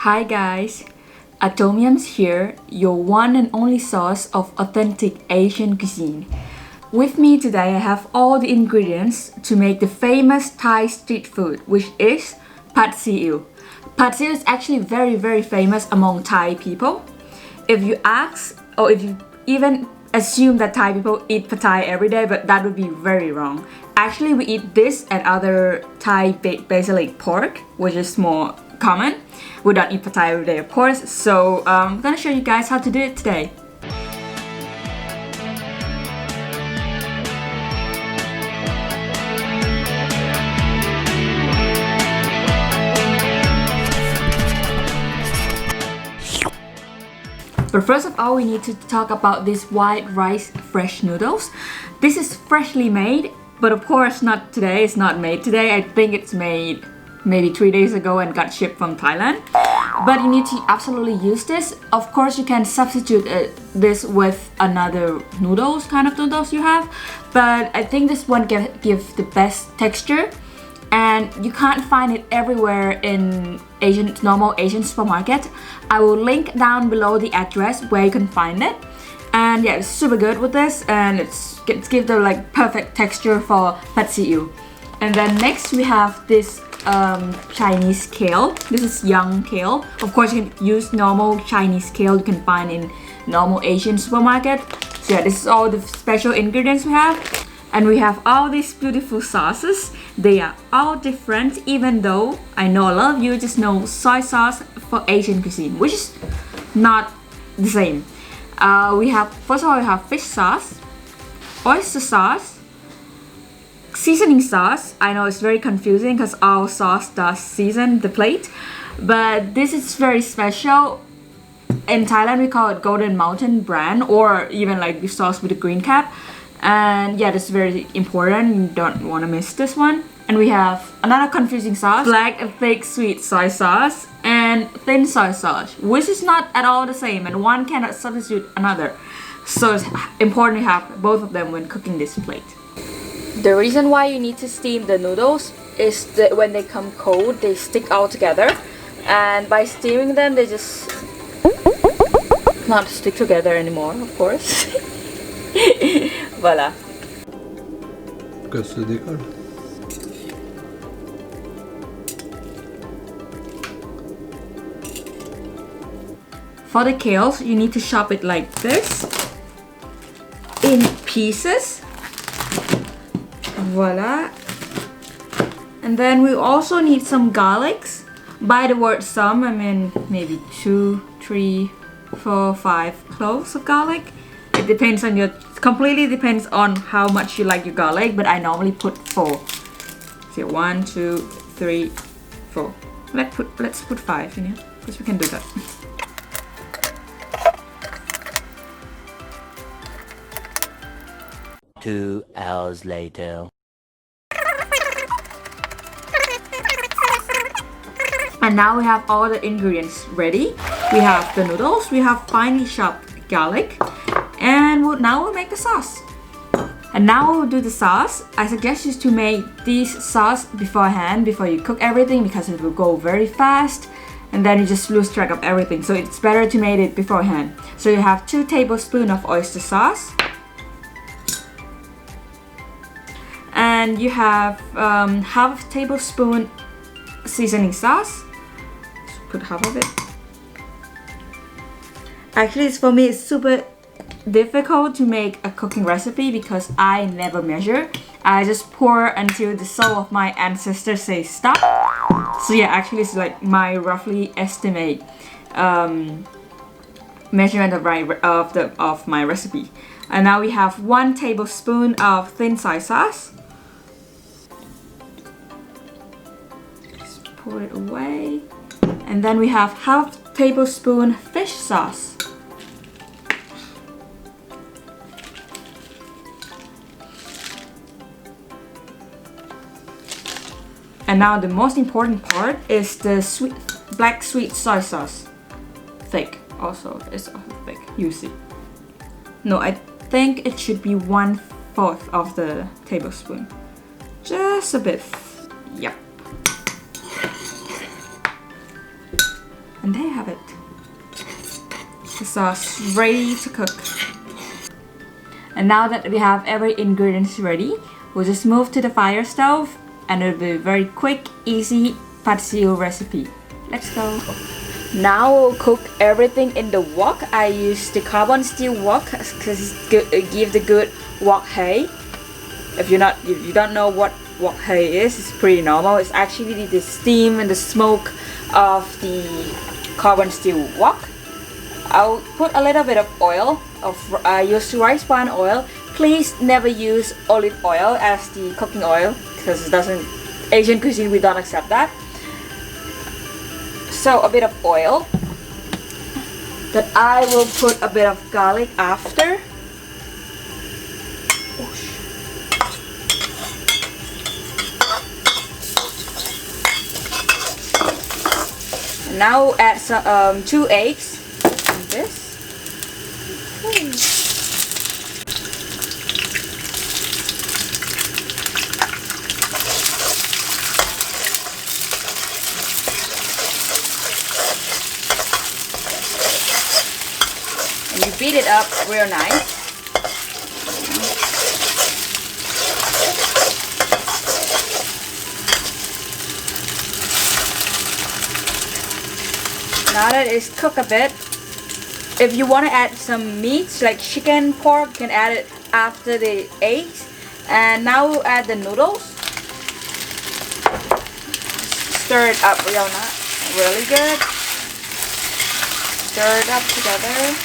Hi guys, Atomium's here, your one and only source of authentic Asian cuisine. With me today I have all the ingredients to make the famous Thai street food, which is pad see ew. Pad see ew is actually very famous among Thai people. If you ask, or if you even assume that Thai people eat pad Thai every day, but that would be very wrong. Actually, we eat this and other Thai basilic pork, which is more common. We don't eat pad Thai every day, of course, so I'm gonna show you guys how to do it today. But first of all, we need to talk about this white rice fresh noodles. This is freshly made, but of course not today. It's not made today. I think it's made maybe 3 days ago and got shipped from Thailand. But you need to absolutely use this. Of course, you can substitute this with another noodles, kind of noodles you have. But I think this one gives the best texture. And you can't find it everywhere in normal Asian supermarket. I will link down below the address where you can find it. And yeah, it's super good with this, and it gives the like perfect texture for pad see ew. And then next we have this Chinese kale. This is young kale. Of course, you can use normal Chinese kale you can find in normal Asian supermarket. So yeah, this is all the special ingredients we have. And we have all these beautiful sauces. They are all different, even though I know a lot of you just know soy sauce for Asian cuisine, which is not the same. First of all, we have fish sauce, oyster sauce, seasoning sauce. I know it's very confusing because all sauce does season the plate, but this is very special. In Thailand, we call it Golden Mountain brand, or even like the sauce with the green cap. And yeah, this is very important. You don't want to miss this one. And we have another confusing sauce, black and thick sweet soy sauce and thin soy sauce, which is not at all the same, and one cannot substitute another. So it's important to have both of them when cooking this plate. The reason why you need to steam the noodles is that when they come cold, they stick all together. And by steaming them, they just not stick together anymore, of course. Voila. For the kales, you need to chop it like this in pieces. Voila. And then we also need some garlics. By the word some, I mean maybe 2, 3, 4, 5 cloves of garlic. It depends on completely depends on how much you like your garlic, but I normally put 4. So 1, 2, 3, 4. Let's put 5 in here, because we can do that. Two hours later. And now we have all the ingredients ready. We have the noodles, we have finely chopped garlic, and now we'll make the sauce. And now we'll do the sauce. I suggest you to make this sauce beforehand, before you cook everything, because it will go very fast and then you just lose track of everything. So it's better to make it beforehand. So you have 2 tablespoons of oyster sauce. And you have half tablespoon seasoning sauce. Just put half of it. Actually, for me, it's super difficult to make a cooking recipe because I never measure. I just pour until the soul of my ancestors say stop. So yeah, actually it's like my roughly estimate measurement of my recipe. And now we have 1 tablespoon of thin soy sauce. Just pour it away. And then we have half tablespoon fish sauce. And now the most important part is the black sweet soy sauce. Thick, also, it's also thick, you see. No, I think it should be 1/4 of the tablespoon. Just a bit, yep. And there you have it. The sauce ready to cook. And now that we have every ingredient ready, we'll just move to the fire stove and it'll be a very quick, easy pad see ew recipe. Let's go. Now we'll cook everything in the wok. I use the carbon steel wok because it gives the good wok hay. If you don't know what wok hay is, it's pretty normal. It's actually the steam and the smoke of the carbon steel wok. I'll put a little bit of oil. I use rice bran oil. Please never use olive oil as the cooking oil because it doesn't. Asian cuisine, we don't accept that. So a bit of oil. That I will put a bit of garlic after. Now add some 2 eggs in this. And you beat it up real nice. Now that it's cooked a bit, if you want to add some meats like chicken, pork, you can add it after the eggs. And now we'll add the noodles. Stir it up really good. Stir it up together.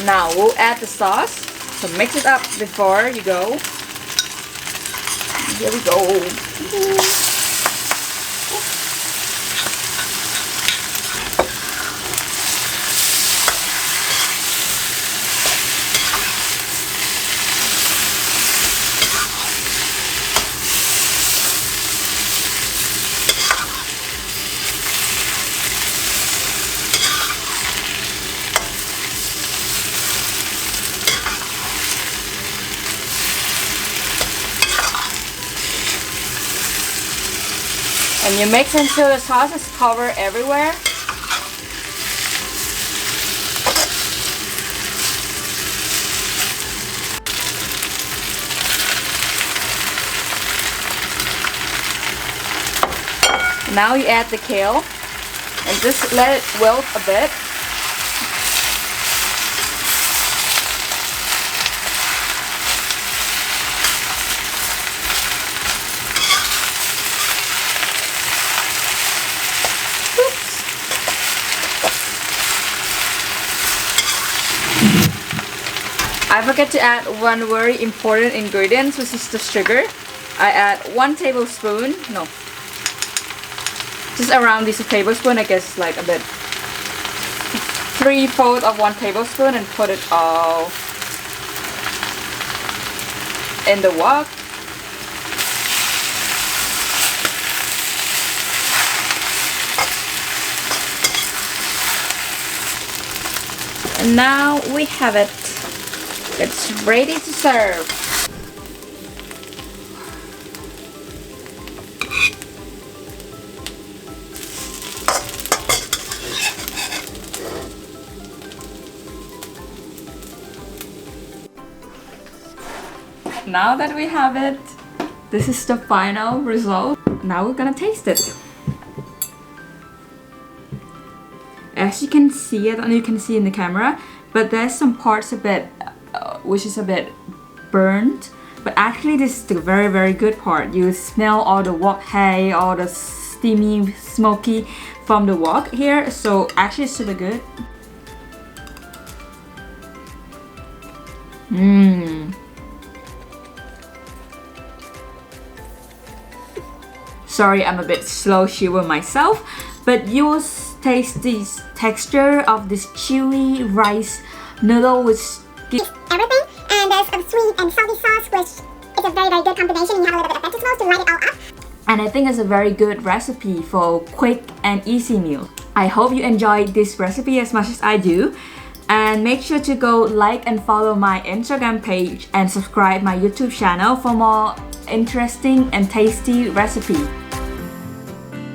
Now we'll add the sauce, so mix it up before you go. Here we go. And you mix until the sauce is covered everywhere. Now you add the kale and just let it wilt a bit. I forget to add one very important ingredient, which is the sugar. I add 1 tablespoon, no, just around this tablespoon, I guess like a bit, 3/4 of 1 tablespoon, and put it all in the wok. And now we have it. It's ready to serve. Now that we have it, this is the final result. Now we're gonna taste it. As you can see, I don't know if you can see in the camera, but there's some parts a bit which is a bit burnt, but actually this is the very good part. You smell all the wok hay, all the steamy, smoky from the wok here, so actually it's super good. Sorry, I'm a bit slow chewer myself, but you will taste this texture of this chewy rice noodle which gives everything, and there's a sweet and salty sauce, which is a very good combination. You have a little bit of vegetables to light it all up. And I think it's a very good recipe for quick and easy meal. I hope you enjoyed this recipe as much as I do. And make sure to go like and follow my Instagram page and subscribe my YouTube channel for more interesting and tasty recipes.